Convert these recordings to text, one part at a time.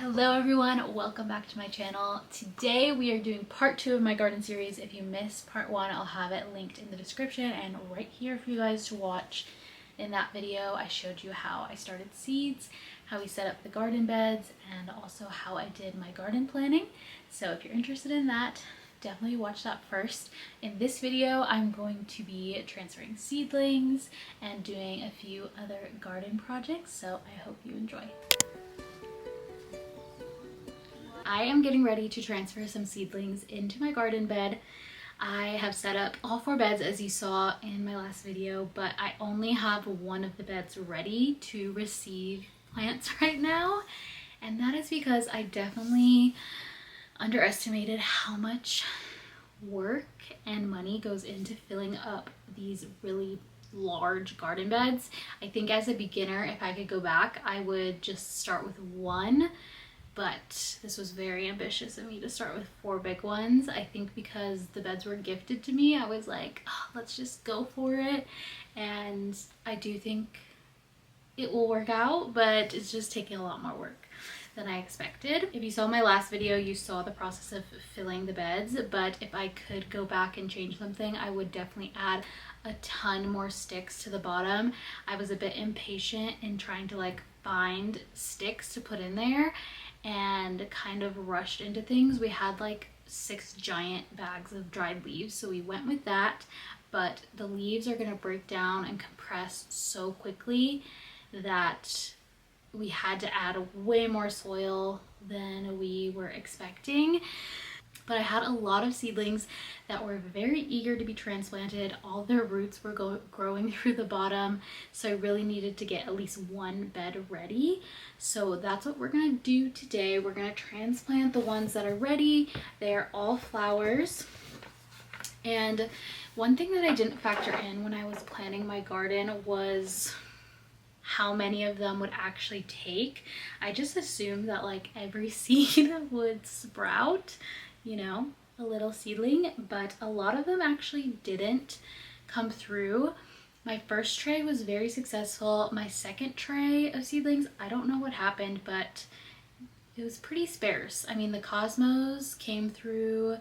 Hello everyone, welcome back to my channel. Today we are doing part 2 of my garden series. If you missed part 1, I'll have it linked in the description and right here for you guys to watch. In that video I showed you how I started seeds, how we set up the garden beds, and also how I did my garden planning. So if you're interested in that, definitely watch that first. In this video I'm going to be transferring seedlings and doing a few other garden projects, so I hope you enjoy. I am getting ready to transfer some seedlings into my garden bed. I have set up all 4 beds as you saw in my last video, but I only have one of the beds ready to receive plants right now. And that is because I definitely underestimated how much work and money goes into filling up these really large garden beds. I think as a beginner, if I could go back, I would just start with one. But this was very ambitious of me to start with 4 big ones. I think because the beds were gifted to me, I was like, oh, let's just go for it. And I do think it will work out, but it's just taking a lot more work than I expected. If you saw my last video, you saw the process of filling the beds, but if I could go back and change something, I would definitely add a ton more sticks to the bottom. I was a bit impatient in trying to find sticks to put in there and kind of rushed into things. We had 6 giant bags of dried leaves, so we went with that, but the leaves are gonna break down and compress so quickly that we had to add way more soil than we were expecting. But I had a lot of seedlings that were very eager to be transplanted. All their roots were growing through the bottom, so I really needed to get at least one bed ready. So that's what we're gonna do today. We're gonna transplant the ones that are ready. They're all flowers. And one thing that I didn't factor in when I was planning my garden was how many of them would actually take. I just assumed that every seed would sprout, you know, a little seedling, but a lot of them actually didn't come through. My first tray was very successful. My second tray of seedlings, I don't know what happened, but it was pretty sparse. I mean, the cosmos came through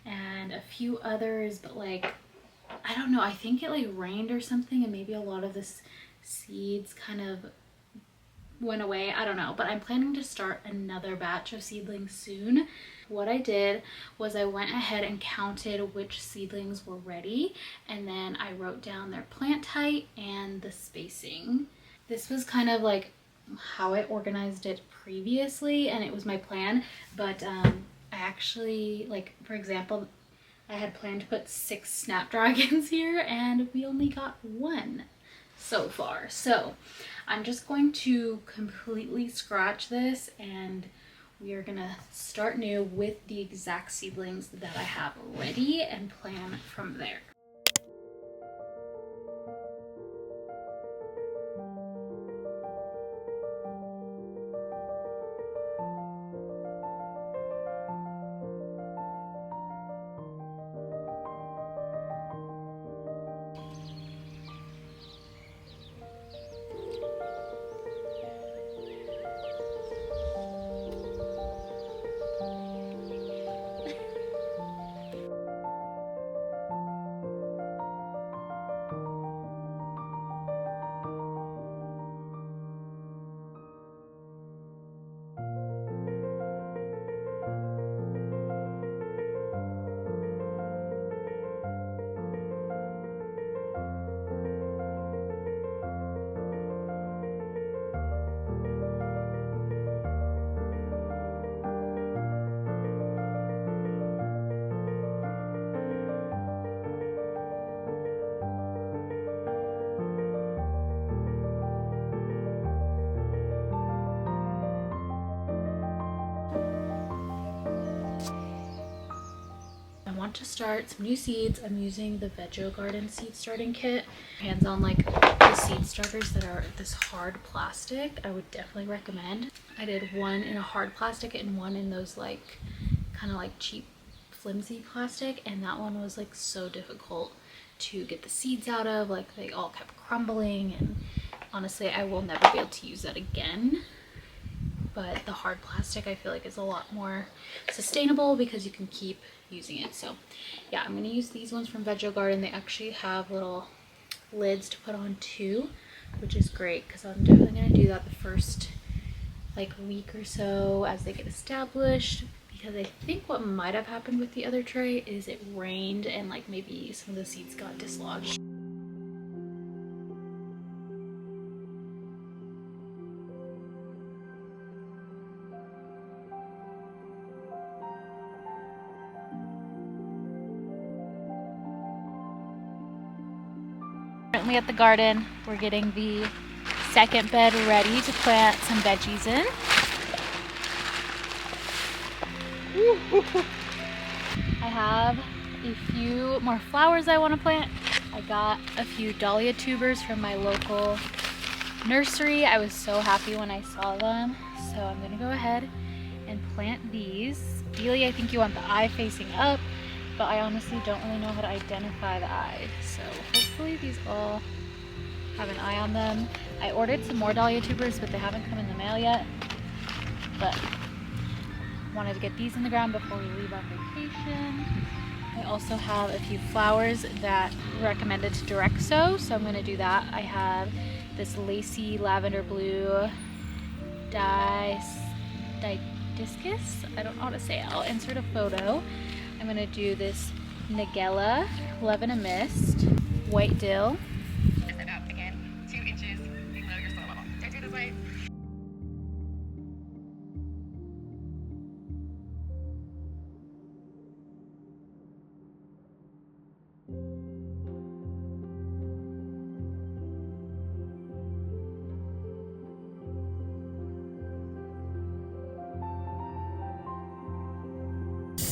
and a few others, but I don't know, I think it rained or something, and maybe a lot of this seeds kind of went away. I don't know, but I'm planning to start another batch of seedlings soon. What I did was I went ahead and counted which seedlings were ready, and then I wrote down their plant height and the spacing. This was kind of how I organized it previously, and it was my plan, but I actually, for example, I had planned to put 6 snapdragons here and we only got 1 so far. So I'm just going to completely scratch this and we are gonna start new with the exact seedlings that I have ready and plan from there. To start some new seeds, I'm using the Veggie Garden seed starting kit. Hands on the seed starters that are this hard plastic, I would definitely recommend. I did one in a hard plastic and one in those kind of cheap flimsy plastic, and that one was so difficult to get the seeds out of. They all kept crumbling, and honestly I will never be able to use that again. but the hard plastic I feel like is a lot more sustainable because you can keep using it. So yeah, I'm gonna use these ones from Veggie Garden. They actually have little lids to put on too, which is great because I'm definitely gonna do that the first like week or so as they get established, because I think what might have happened with the other tray is it rained and like maybe some of the seeds got dislodged. Currently at the garden, we're getting the second bed ready to plant some veggies in. I have a few more flowers I want to plant. I got a few dahlia tubers from my local nursery. I was so happy when I saw them. So I'm going to go ahead and plant these. Ideally, I think you want the eye facing up, but I honestly don't really know how to identify the eye. So hopefully these all have an eye on them. I ordered some more dahlia tubers, but they haven't come in the mail yet. But wanted to get these in the ground before we leave on vacation. I also have a few flowers that recommended to direct sow, so I'm going to do that. I have this lacy lavender blue discus. I don't know how to say it. I'll insert a photo. I'm going to do this Nigella, Love in a Mist, white dill. Step out again, 2 inches below your soil level. Don't do this way.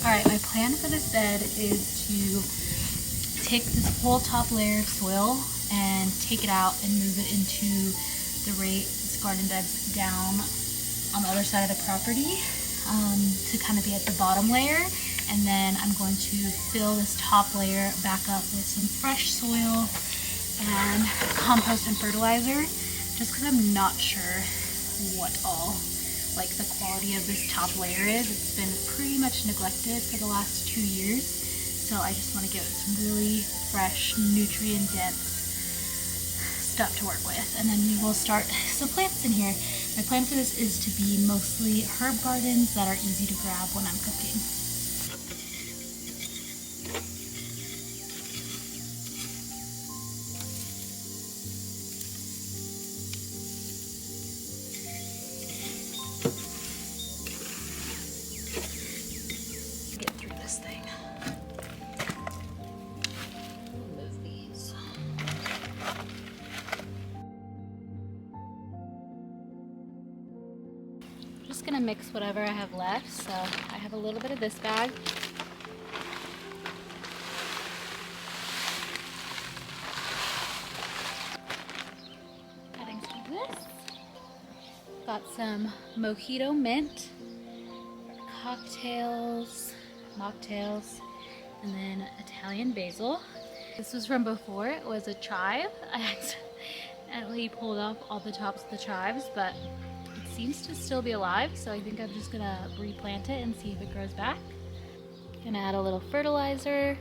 Alright, my plan for this bed is to take this whole top layer of soil and take it out and move it into this garden beds down on the other side of the property to kind of be at the bottom layer. And then I'm going to fill this top layer back up with some fresh soil and compost and fertilizer, just because I'm not sure what all like the quality of this top layer is. It's been pretty much neglected for the last 2 years, so I just want to give it some really fresh, nutrient dense stuff to work with. And then we will start some plants in here. My plan for this is to be mostly herb gardens that are easy to grab when I'm cooking. Just gonna mix whatever I have left. So I have a little bit of this bag. Adding some of this. Got some mojito mint, cocktails, mocktails, and then Italian basil. This was from before. It was a chive. I accidentally pulled off all the tops of the chives, but it seems to still be alive, so I think I'm just gonna replant it and see if it grows back. Gonna add a little fertilizer.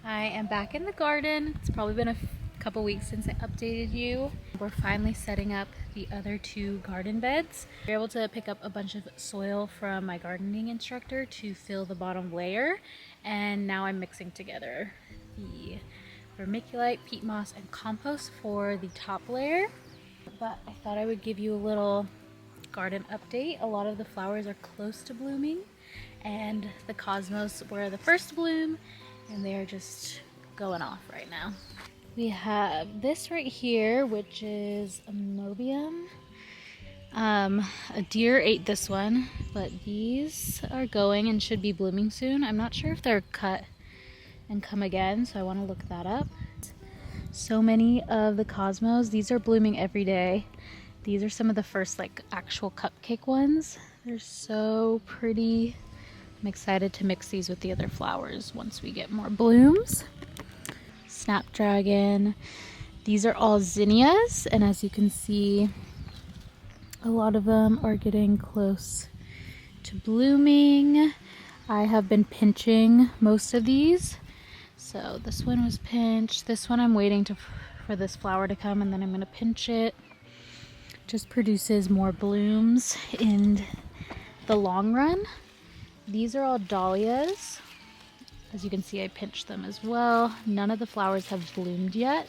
I am back in the garden. It's probably been a couple weeks since I updated you. We're finally setting up the other 2 garden beds. We're able to pick up a bunch of soil from my gardening instructor to fill the bottom layer, and now I'm mixing together the vermiculite, peat moss, and compost for the top layer. But I thought I would give you a little garden update. A lot of the flowers are close to blooming, and the cosmos were the first to bloom, and they're just going off right now. We have this right here, which is a mobium. A deer ate this one, but these are going and should be blooming soon. I'm not sure if they're cut and come again, so I want to look that up. So many of the cosmos, these are blooming every day. These are some of the first like actual cupcake ones. They're so pretty. I'm excited to mix these with the other flowers once we get more blooms. Snapdragon. These are all zinnias, and as you can see, a lot of them are getting close to blooming. I have been pinching most of these. So this one was pinched. This one I'm waiting for this flower to come, and then I'm going to pinch it. Just produces more blooms in the long run. These are all dahlias. As you can see, I pinched them as well. None of the flowers have bloomed yet.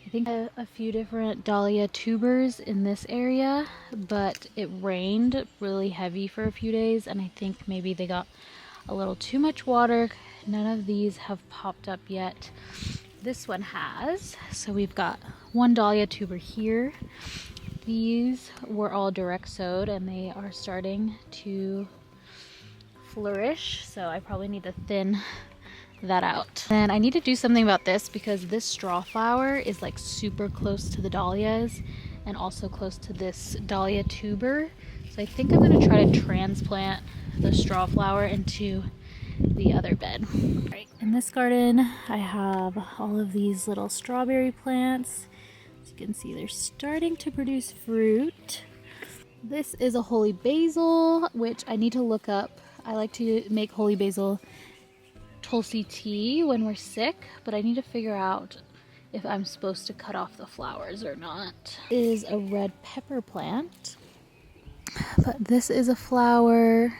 I think I have a few different dahlia tubers in this area, but it rained really heavy for a few days, and I think maybe they got a little too much water. None of these have popped up yet. This one has. So we've got one dahlia tuber here. These were all direct sowed, and they are starting to flourish, so I probably need to thin that out. And I need to do something about this because this straw flower is like super close to the dahlias and also close to this dahlia tuber. So I think I'm going to try to transplant the straw flower into the other bed. Right, in this garden I have all of these little strawberry plants. As you can see, they're starting to produce fruit. This is a holy basil, which I need to look up. I like to make holy basil tulsi tea when we're sick, but I need to figure out if I'm supposed to cut off the flowers or not. This is a red pepper plant, but this is a flower.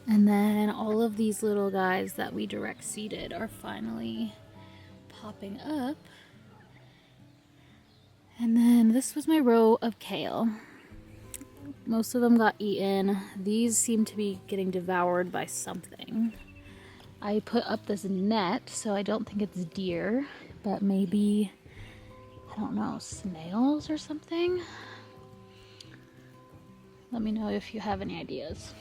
And then all of these little guys that we direct seeded are finally popping up. And then this was my row of kale. Most of them got eaten. These seem to be getting devoured by something. I put up this net, so I don't think it's deer, but maybe, I don't know, snails or something? Let me know if you have any ideas.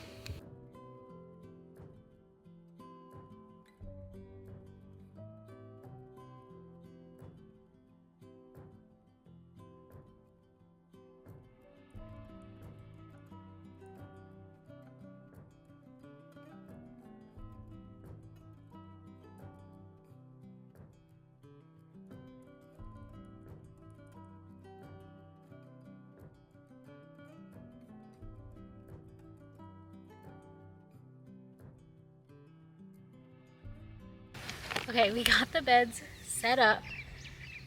Okay, we got the beds set up,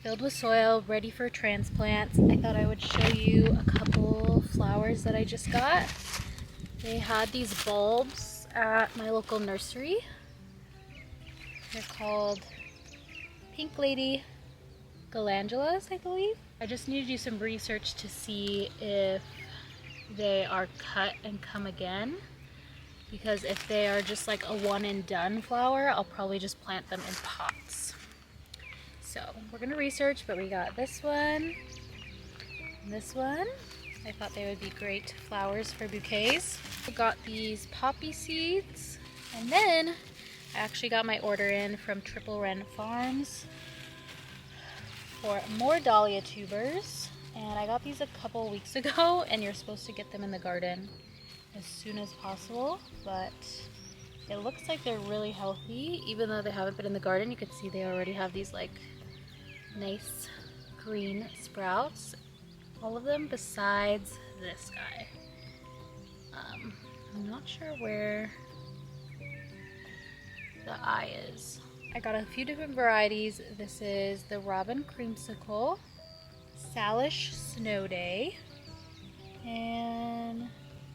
filled with soil, ready for transplants. I thought I would show you a couple flowers that I just got. They had these bulbs at my local nursery. They're called Pink Lady Galandulas, I believe. I just need to do some research to see if they are cut and come again. Because if they are just like a one and done flower, I'll probably just plant them in pots. So we're gonna research, but we got this one and this one. I thought they would be great flowers for bouquets. I got these poppy seeds, and then I actually got my order in from Triple Wren Farms for more dahlia tubers. And I got these a couple weeks ago, and you're supposed to get them in the garden as soon as possible, but it looks like they're really healthy. Even though they haven't been in the garden, you can see they already have these like nice green sprouts. All of them besides this guy. I'm not sure where the eye is. I got a few different varieties. This is the Robin Creamsicle, Salish Snow Day, and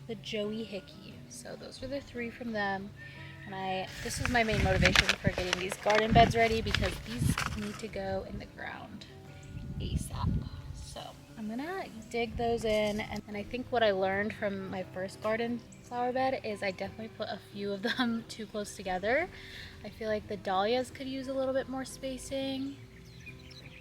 the Joey Hickey. So those are the 3 from them. And this is my main motivation for getting these garden beds ready, because these need to go in the ground ASAP. So I'm gonna dig those in, and I think what I learned from my first garden flower bed is I definitely put a few of them too close together. I feel like the Dahlias could use a little bit more spacing.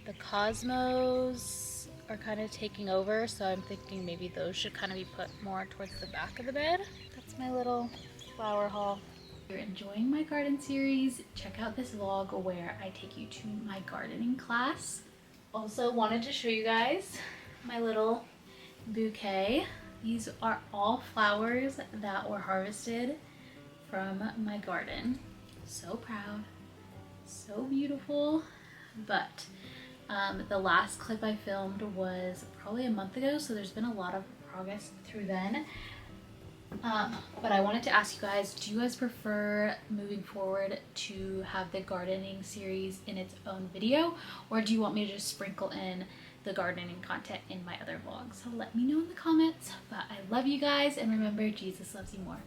The Cosmos are kind of taking over, so I'm thinking maybe those should kind of be put more towards the back of the bed. That's my little flower haul. If you're enjoying my garden series, check out this vlog where I take you to my gardening class. Also wanted to show you guys my little bouquet. These are all flowers that were harvested from my garden. So proud, so beautiful. But the last clip I filmed was probably a month ago, so there's been a lot of progress through then. But I wanted to ask you guys, do you guys prefer moving forward to have the gardening series in its own video, or do you want me to just sprinkle in the gardening content in my other vlogs? So let me know in the comments. But I love you guys, and remember, Jesus loves you more.